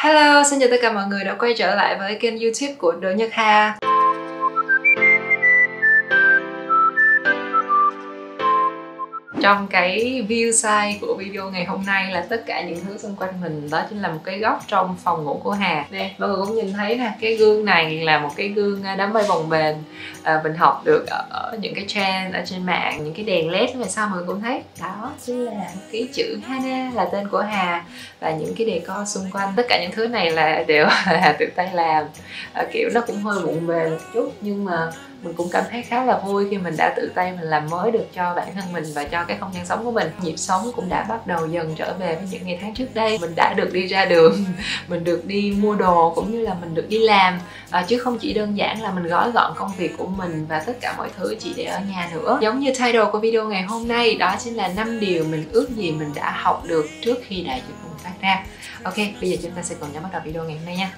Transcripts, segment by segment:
Hello, xin chào tất cả mọi người đã quay trở lại với kênh YouTube của Đỗ Nhật Hà. Trong cái view size của video ngày hôm nay là tất cả những thứ xung quanh mình, đó chính là một cái góc trong phòng ngủ của Hà. Đây, mọi người cũng nhìn thấy nè, cái gương này là một cái gương đám mây bồng bềnh. Mình học được ở những cái trend ở trên mạng, những cái đèn led về sau mọi người cũng thấy. Đó chính là cái chữ Hana là tên của Hà, và những cái decor xung quanh. Tất cả những thứ này là đều Hà tự tay làm. Kiểu nó cũng hơi bộn bề một chút, nhưng mà mình cũng cảm thấy khá là vui khi mình đã tự tay mình làm mới được cho bản thân mình và cho cái không gian sống của mình. Nhịp sống cũng đã bắt đầu dần trở về với những ngày tháng trước đây. Mình đã được đi ra đường, mình được đi mua đồ, cũng như là mình được đi làm, chứ không chỉ đơn giản là mình gói gọn công việc của mình và tất cả mọi thứ chỉ để ở nhà nữa. Giống như title của video ngày hôm nay, đó chính là 5 điều mình ước gì mình đã học được trước khi đại dịch bùng phát ra. Ok, bây giờ chúng ta sẽ cùng nhau bắt đầu video ngày hôm nay nha.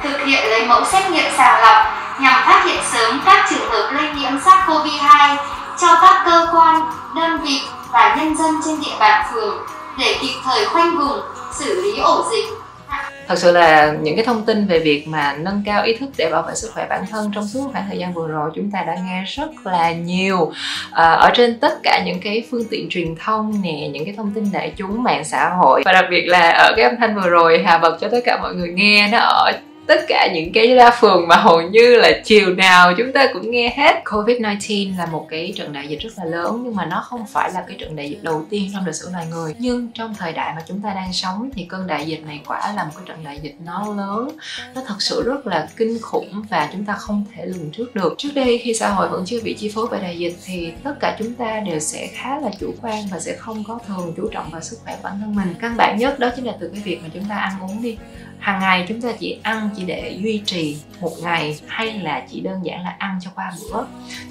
Thực hiện lấy mẫu xét nghiệm sàng lọc nhằm phát hiện sớm các trường hợp lây nhiễm SARS-CoV-2 cho các cơ quan, đơn vị và nhân dân trên địa bàn phường để kịp thời khoanh vùng, xử lý ổ dịch. Thật sự là những cái thông tin về việc mà nâng cao ý thức để bảo vệ sức khỏe bản thân trong suốt khoảng thời gian vừa rồi chúng ta đã nghe rất là nhiều ở trên tất cả những cái phương tiện truyền thông nè, những cái thông tin đại chúng, mạng xã hội, và đặc biệt là ở cái âm thanh vừa rồi Hà bật cho tất cả mọi người nghe, nó ở tất cả những cái đa phường mà hầu như là chiều nào chúng ta cũng nghe hết. Covid-19 là một cái trận đại dịch rất là lớn, nhưng mà nó không phải là cái trận đại dịch đầu tiên trong lịch sử loài người. Nhưng trong thời đại mà chúng ta đang sống thì cơn đại dịch này quả là một cái trận đại dịch nó lớn, nó thật sự rất là kinh khủng và chúng ta không thể lường trước được. Trước đây khi xã hội vẫn chưa bị chi phối bởi đại dịch thì tất cả chúng ta đều sẽ khá là chủ quan và sẽ không có thường chú trọng vào sức khỏe của bản thân mình. Căn bản nhất đó chính là từ cái việc mà chúng ta ăn uống đi. Hàng ngày chúng ta chỉ ăn chỉ để duy trì một ngày, hay là chỉ đơn giản là ăn cho qua bữa,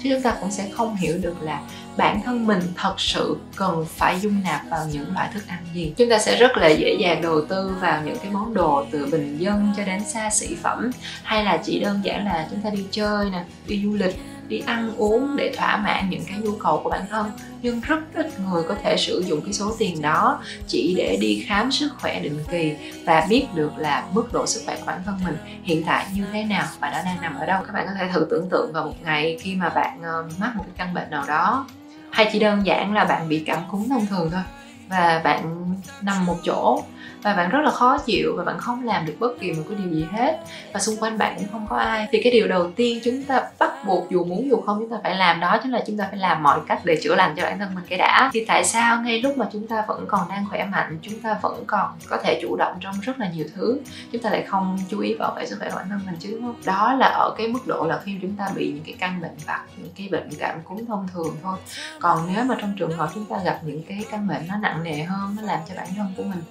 chứ chúng ta cũng sẽ không hiểu được là bản thân mình thật sự cần phải dung nạp vào những loại thức ăn gì. Chúng ta sẽ rất là dễ dàng đầu tư vào những cái món đồ từ bình dân cho đến xa xỉ phẩm, hay là chỉ đơn giản là chúng ta đi chơi nè, đi du lịch, đi ăn uống để thỏa mãn những cái nhu cầu của bản thân. Nhưng rất ít người có thể sử dụng cái số tiền đó chỉ để đi khám sức khỏe định kỳ và biết được là mức độ sức khỏe của bản thân mình hiện tại như thế nào và nó đang nằm ở đâu. Các bạn có thể thử tưởng tượng vào một ngày khi mà bạn mắc một cái căn bệnh nào đó, hay chỉ đơn giản là bạn bị cảm cúm thông thường thôi, và bạn nằm một chỗ và bạn rất là khó chịu và bạn không làm được bất kỳ một cái điều gì hết, và xung quanh bạn cũng không có ai, thì cái điều đầu tiên chúng ta bắt buộc dù muốn dù không chúng ta phải làm, đó chính là chúng ta phải làm mọi cách để chữa lành cho bản thân mình cái đã. Thì tại sao ngay lúc mà chúng ta vẫn còn đang khỏe mạnh, chúng ta vẫn còn có thể chủ động trong rất là nhiều thứ, chúng ta lại không chú ý bảo vệ sức khỏe của bản thân mình chứ, đúng không? Đó là ở cái mức độ là khi chúng ta bị những cái căn bệnh vặt, những cái bệnh cảm cúm thông thường thôi. Còn nếu mà trong trường hợp chúng ta gặp những cái căn bệnh nó nặng nề hơn, nó làm cho bản thân của mình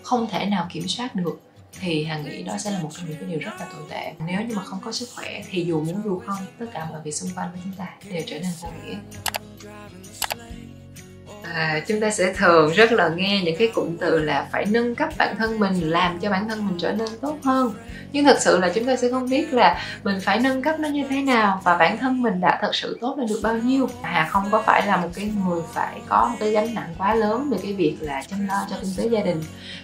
không thể nào kiểm soát được, thì Hà nghĩ đó sẽ là một trong những cái điều rất là tồi tệ. Nếu như mà không có sức khỏe thì dù muốn dù không, tất cả mọi việc xung quanh với chúng ta đều trở nên vô nghĩa. Chúng ta sẽ thường rất là nghe những cái cụm từ là phải nâng cấp bản thân mình, làm cho bản thân mình trở nên tốt hơn. Nhưng thật sự là chúng ta sẽ không biết là mình phải nâng cấp nó như thế nào và bản thân mình đã thật sự tốt lên được bao nhiêu. Hà không có phải là một cái người phải có một cái gánh nặng quá lớn về cái việc là chăm lo cho kinh tế gia đình.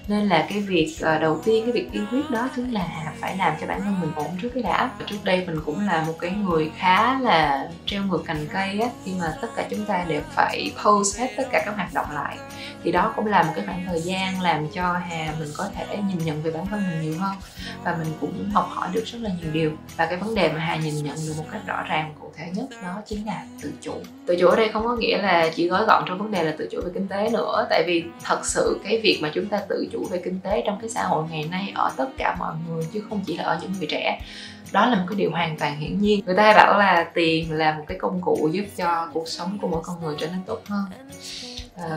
Nên là cái việc đầu tiên, cái việc tiên quyết đó chính là Hà phải làm cho bản thân mình ổn trước cái đã. Trước đây mình cũng là một cái người khá là treo ngược cành cây á, khi mà tất cả chúng ta đều phải pause hết tất cả các hoạt động lại, thì đó cũng là một cái khoảng thời gian làm cho Hà mình có thể nhìn nhận về bản thân mình nhiều hơn, và mình cũng học hỏi được rất là nhiều điều. Và cái vấn đề mà Hà nhìn nhận được một cách rõ ràng cụ thể nhất đó chính là tự chủ. Tự chủ ở đây không có nghĩa là chỉ gói gọn trong vấn đề là tự chủ về kinh tế nữa, tại vì thật sự cái việc mà chúng ta tự chủ về kinh tế trong cái xã hội ngày nay ở tất cả mọi người, chứ không chỉ là ở những người trẻ, đó là một cái điều hoàn toàn hiển nhiên. Người ta hay bảo là tiền là một cái công cụ giúp cho cuộc sống của mỗi con người trở nên tốt hơn.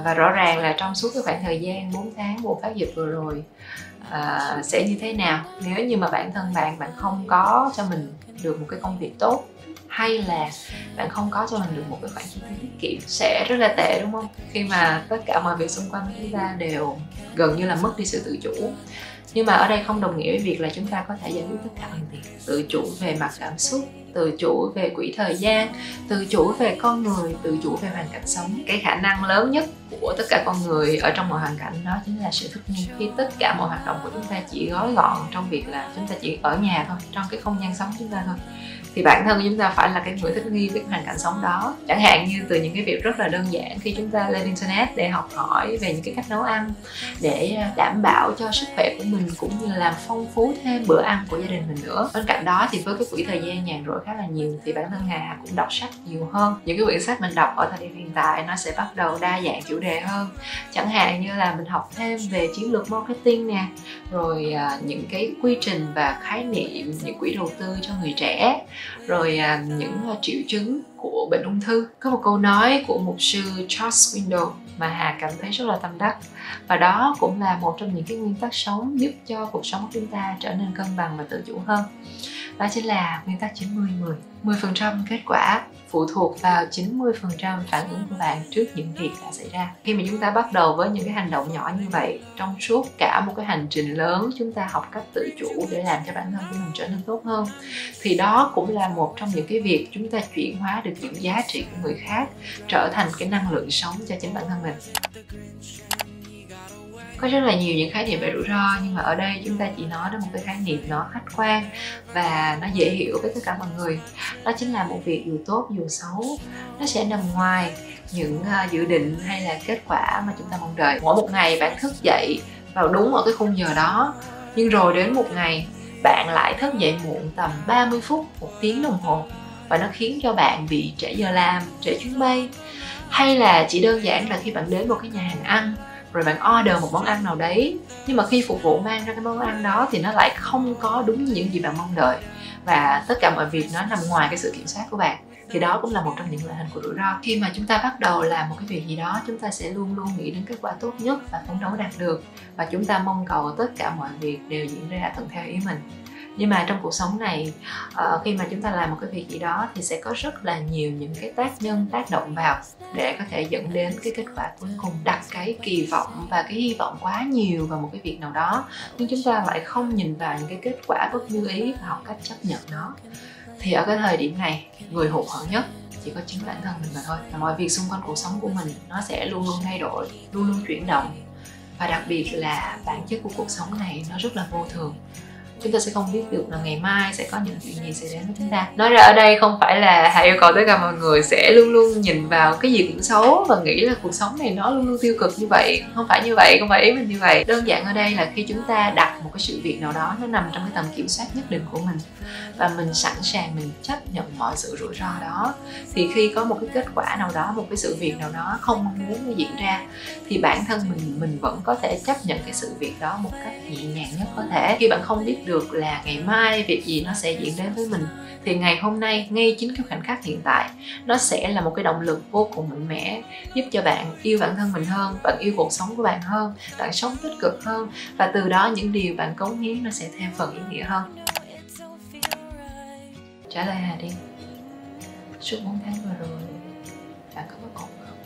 Và rõ ràng là trong suốt cái khoảng thời gian 4 tháng bùng phát dịch vừa rồi sẽ như thế nào nếu như mà bản thân bạn không có cho mình được một cái công việc tốt, hay là bạn không có cho mình được một cái khoản chi phí tiết kiệm, sẽ rất là tệ, đúng không? Khi mà tất cả mọi việc xung quanh chúng ta đều gần như là mất đi sự tự chủ. Nhưng mà ở đây không đồng nghĩa với việc là chúng ta có thể giải quyết tất cả bằng tiền. Tự chủ về mặt cảm xúc, tự chủ về quỹ thời gian, tự chủ về con người, tự chủ về hoàn cảnh sống. Cái khả năng lớn nhất của tất cả con người ở trong mọi hoàn cảnh đó chính là sự thích nghi. Khi tất cả mọi hoạt động của chúng ta chỉ gói gọn trong việc là chúng ta chỉ ở nhà thôi, trong cái không gian sống chúng ta thôi, thì bản thân chúng ta phải là cái người thích nghi với hoàn cảnh sống đó. Chẳng hạn như từ những cái việc rất là đơn giản, khi chúng ta lên internet để học hỏi về những cái cách nấu ăn để đảm bảo cho sức khỏe của mình, cũng như là làm phong phú thêm bữa ăn của gia đình mình nữa. Bên cạnh đó thì với cái quỹ thời gian nhàn rỗi khá là nhiều thì bản thân Hà cũng đọc sách nhiều hơn. Những cái quyển sách mình đọc ở thời điểm hiện tại nó sẽ bắt đầu đa dạng chủ đề hơn. Chẳng hạn như là mình học thêm về chiến lược marketing nè, rồi những cái quy trình và khái niệm những quỹ đầu tư cho người trẻ, rồi những triệu chứng của bệnh ung thư. Có một câu nói của mục sư Charles Swindoll mà Hà cảm thấy rất là tâm đắc, và đó cũng là một trong những cái nguyên tắc sống giúp cho cuộc sống của chúng ta trở nên cân bằng và tự chủ hơn. Đó chính là nguyên tắc 90-10. 10% kết quả phụ thuộc vào 90% phản ứng của bạn trước những việc đã xảy ra. Khi mà chúng ta bắt đầu với những cái hành động nhỏ như vậy, trong suốt cả một cái hành trình lớn chúng ta học cách tự chủ để làm cho bản thân của mình trở nên tốt hơn, thì đó cũng là một trong những cái việc chúng ta chuyển hóa được những giá trị của người khác trở thành cái năng lượng sống cho chính bản thân mình. Có rất là nhiều những khái niệm về rủi ro, nhưng mà ở đây chúng ta chỉ nói đến một cái khái niệm nó khách quan và nó dễ hiểu với tất cả mọi người. Đó chính là một việc dù tốt dù xấu, nó sẽ nằm ngoài những dự định hay là kết quả mà chúng ta mong đợi. Mỗi một ngày bạn thức dậy vào đúng ở cái khung giờ đó, nhưng rồi đến một ngày bạn lại thức dậy muộn tầm 30 phút, 1 tiếng đồng hồ, và nó khiến cho bạn bị trễ giờ làm, trễ chuyến bay. Hay là chỉ đơn giản là khi bạn đến một cái nhà hàng ăn rồi bạn order một món ăn nào đấy, nhưng mà khi phục vụ mang ra cái món ăn đó thì nó lại không có đúng như những gì bạn mong đợi, và tất cả mọi việc nó nằm ngoài cái sự kiểm soát của bạn, thì đó cũng là một trong những loại hình của rủi ro. Khi mà chúng ta bắt đầu làm một cái việc gì đó, chúng ta sẽ luôn luôn nghĩ đến kết quả tốt nhất và phấn đấu đạt được, và chúng ta mong cầu tất cả mọi việc đều diễn ra thuận theo ý mình. Nhưng mà trong cuộc sống này, khi mà chúng ta làm một cái việc gì đó thì sẽ có rất là nhiều những cái tác nhân tác động vào để có thể dẫn đến cái kết quả cuối cùng. Đặt cái kỳ vọng và cái hy vọng quá nhiều vào một cái việc nào đó, nhưng chúng ta lại không nhìn vào những cái kết quả bất như ý và học cách chấp nhận nó, thì ở cái thời điểm này, người hụt hẫng nhất chỉ có chính bản thân mình mà thôi. Và mọi việc xung quanh cuộc sống của mình nó sẽ luôn luôn thay đổi, luôn luôn chuyển động, và đặc biệt là bản chất của cuộc sống này nó rất là vô thường. Chúng ta sẽ không biết được là ngày mai sẽ có những chuyện gì xảy đến với chúng ta. Nói ra ở đây không phải là Hà yêu cầu tất cả mọi người sẽ luôn luôn nhìn vào cái gì cũng xấu và nghĩ là cuộc sống này nó luôn luôn tiêu cực như vậy. Không phải như vậy, không phải ý mình như vậy. Đơn giản ở đây là khi chúng ta đặt một cái sự việc nào đó nó nằm trong cái tầm kiểm soát nhất định của mình, và mình sẵn sàng mình chấp nhận mọi sự rủi ro đó, thì khi có một cái kết quả nào đó, một cái sự việc nào đó không mong muốn nó diễn ra, thì bản thân mình vẫn có thể chấp nhận cái sự việc đó một cách nhẹ nhàng nhất có thể. Khi bạn không biết được là ngày mai việc gì nó sẽ diễn đến với mình, thì ngày hôm nay, ngay chính cái khoảnh khắc hiện tại, nó sẽ là một cái động lực vô cùng mạnh mẽ giúp cho bạn yêu bản thân mình hơn, bạn yêu cuộc sống của bạn hơn, bạn sống tích cực hơn, và từ đó những điều bạn cống hiến nó sẽ thêm phần ý nghĩa hơn. Trả lời Hà đi. Suốt 4 tháng vừa rồi bạn có bất ổn không?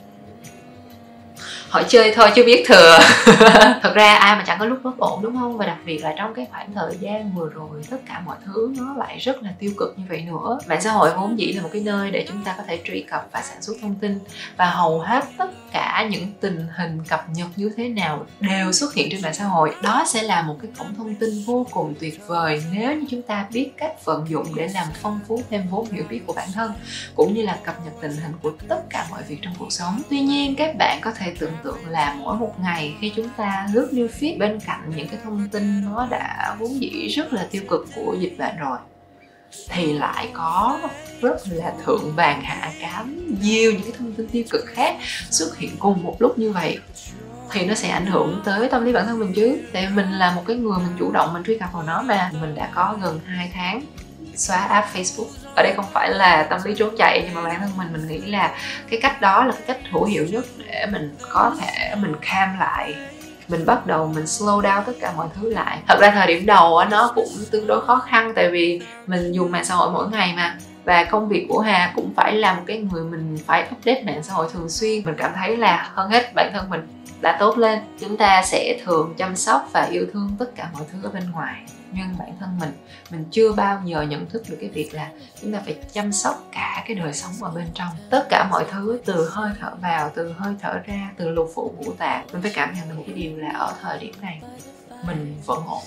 Hỏi chơi thôi chứ biết thừa. Thật ra ai mà chẳng có lúc bất ổn, đúng không? Và đặc biệt là trong cái khoảng thời gian vừa rồi, tất cả mọi thứ nó lại rất là tiêu cực như vậy nữa. Mạng xã hội vốn dĩ là một cái nơi để chúng ta có thể truy cập và sản xuất thông tin, và hầu hết tất cả những tình hình cập nhật như thế nào đều xuất hiện trên mạng xã hội. Đó sẽ là một cái cổng thông tin vô cùng tuyệt vời nếu như chúng ta biết cách vận dụng để làm phong phú thêm vốn hiểu biết của bản thân, cũng như là cập nhật tình hình của tất cả mọi việc trong cuộc sống. Tuy nhiên, các bạn có thể tưởng tượng là mỗi một ngày khi chúng ta lướt new feed, bên cạnh những cái thông tin nó đã vốn dĩ rất là tiêu cực của dịch bệnh rồi, thì lại có rất là thượng vàng hạ cám nhiều những cái thông tin tiêu cực khác xuất hiện cùng một lúc như vậy, thì nó sẽ ảnh hưởng tới tâm lý bản thân mình chứ. Tại mình là một cái người mình chủ động mình truy cập vào nó mà. Mình đã có gần 2 tháng xóa app Facebook. Ở đây không phải là tâm lý trốn chạy, nhưng mà bản thân mình nghĩ là cái cách đó là cái cách hữu hiệu nhất để mình có thể mình calm lại, mình bắt đầu mình slow down tất cả mọi thứ lại. Thật ra thời điểm đầu nó cũng tương đối khó khăn, tại vì mình dùng mạng xã hội mỗi ngày mà, Và công việc của Hà cũng phải là một cái người mình phải update mạng xã hội thường xuyên. Mình cảm thấy là hơn hết bản thân mình đã tốt lên, chúng ta sẽ thường chăm sóc và yêu thương tất cả mọi thứ ở bên ngoài. Nhưng bản thân mình chưa bao giờ nhận thức được cái việc là chúng ta phải chăm sóc cả cái đời sống ở bên trong. Tất cả mọi thứ, từ hơi thở vào, từ hơi thở ra, từ lục phủ ngũ tạng. Mình phải cảm nhận được một cái điều là ở thời điểm này mình vẫn ổn,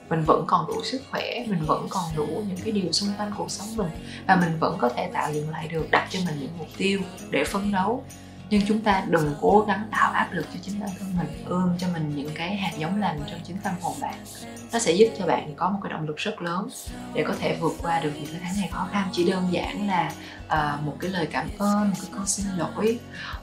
mình vẫn còn đủ sức khỏe, mình vẫn còn đủ những cái điều xung quanh cuộc sống mình, và mình vẫn có thể tạo dựng lại được, đặt cho mình những mục tiêu để phấn đấu. Nhưng chúng ta đừng cố gắng tạo áp lực cho chính bản thân mình, ươm cho mình những cái hạt giống lành trong chính tâm hồn bạn. Nó sẽ giúp cho bạn có một cái động lực rất lớn để có thể vượt qua được những cái tháng ngày khó khăn. Chỉ đơn giản là một cái lời cảm ơn, một cái câu xin lỗi,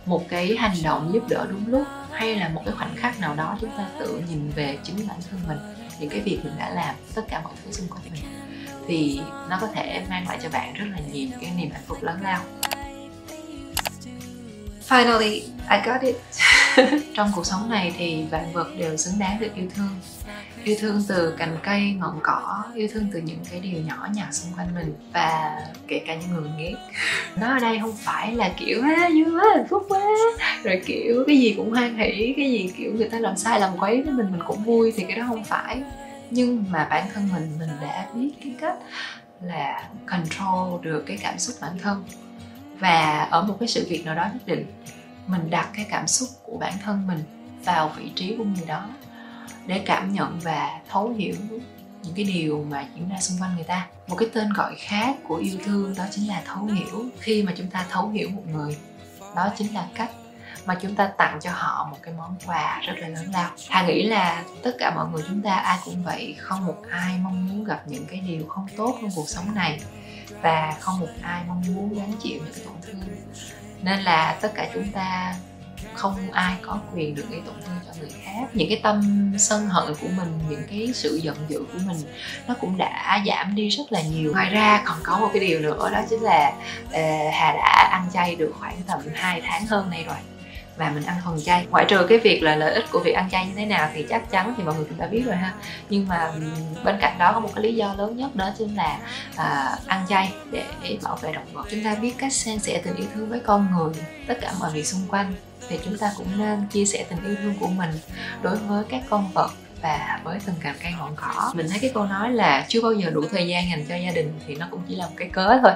một cái hành động giúp đỡ đúng lúc, hay là một cái khoảnh khắc nào đó chúng ta tự nhìn về chính bản thân mình, những cái việc mình đã làm, tất cả mọi thứ xung quanh mình, thì nó có thể mang lại cho bạn rất là nhiều cái niềm hạnh phúc lớn lao. Finally, I got it. Trong cuộc sống này thì vạn vật đều xứng đáng được yêu thương. Yêu thương từ cành cây, ngọn cỏ, yêu thương từ những cái điều nhỏ nhặt xung quanh mình, và kể cả những người mình ghét. Nó ở đây không phải là kiểu vui quá, hạnh phúc quá, rồi kiểu cái gì cũng hoan hỉ, cái gì kiểu người ta làm sai làm quấy với mình cũng vui, thì cái đó không phải. Nhưng mà bản thân mình đã biết cái cách là control được cái cảm xúc bản thân. Và ở một cái sự việc nào đó nhất định, mình đặt cái cảm xúc của bản thân mình vào vị trí của người đó để cảm nhận và thấu hiểu những cái điều mà diễn ra xung quanh người ta. Một cái tên gọi khác của yêu thương đó chính là thấu hiểu. Khi mà chúng ta thấu hiểu một người, đó chính là cách mà chúng ta tặng cho họ một cái món quà rất là lớn lao. Hà nghĩ là tất cả mọi người chúng ta ai cũng vậy, không một ai mong muốn gặp những cái điều không tốt trong cuộc sống này, và không một ai mong muốn gánh chịu những cái tổn thương. Nên là tất cả chúng ta không ai có quyền được gây tổn thương cho người khác. Những cái tâm sân hận của mình, những cái sự giận dữ của mình, nó cũng đã giảm đi rất là nhiều. Ngoài ra còn có một cái điều nữa, đó chính là Hà đã ăn chay được khoảng tầm 2 tháng hơn nay rồi, và mình ăn thuần chay. Ngoại trừ cái việc là lợi ích của việc ăn chay như thế nào thì chắc chắn thì mọi người cũng đã biết rồi ha. Nhưng mà bên cạnh đó có một cái lý do lớn nhất, đó chính là ăn chay để bảo vệ động vật. Chúng ta biết cách san sẻ tình yêu thương với con người, tất cả mọi việc xung quanh, thì chúng ta cũng nên chia sẻ tình yêu thương của mình đối với các con vật và với từng cành cây ngọn cỏ. Mình thấy cái câu nói là chưa bao giờ đủ thời gian dành cho gia đình thì nó cũng chỉ là một cái cớ thôi.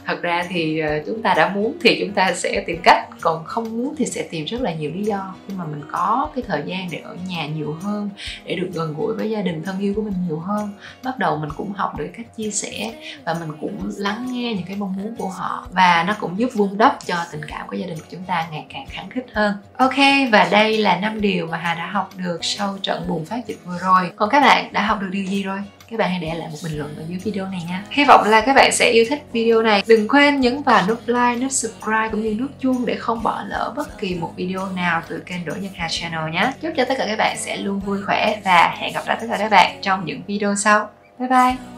Thật ra thì chúng ta đã muốn thì chúng ta sẽ tìm cách, còn không muốn thì sẽ tìm rất là nhiều lý do. Nhưng mà mình có cái thời gian để ở nhà nhiều hơn, để được gần gũi với gia đình thân yêu của mình nhiều hơn, bắt đầu mình cũng học được cách chia sẻ, và mình cũng lắng nghe những cái mong muốn của họ, và nó cũng giúp vun đắp cho tình cảm của gia đình của chúng ta ngày càng khăng khít hơn. Ok, và đây là 5 điều mà Hà đã học được sau trận bùng phát dịch vừa rồi. Còn các bạn đã học được điều gì rồi? Các bạn hãy để lại một bình luận ở dưới video này nha. Hy vọng là các bạn sẽ yêu thích video này. Đừng quên nhấn vào nút like, nút subscribe cũng như nút chuông để không bỏ lỡ bất kỳ một video nào từ kênh Đỗ Nhật Hà Channel nhé. Chúc cho tất cả các bạn sẽ luôn vui khỏe, và hẹn gặp lại tất cả các bạn trong những video sau. Bye bye!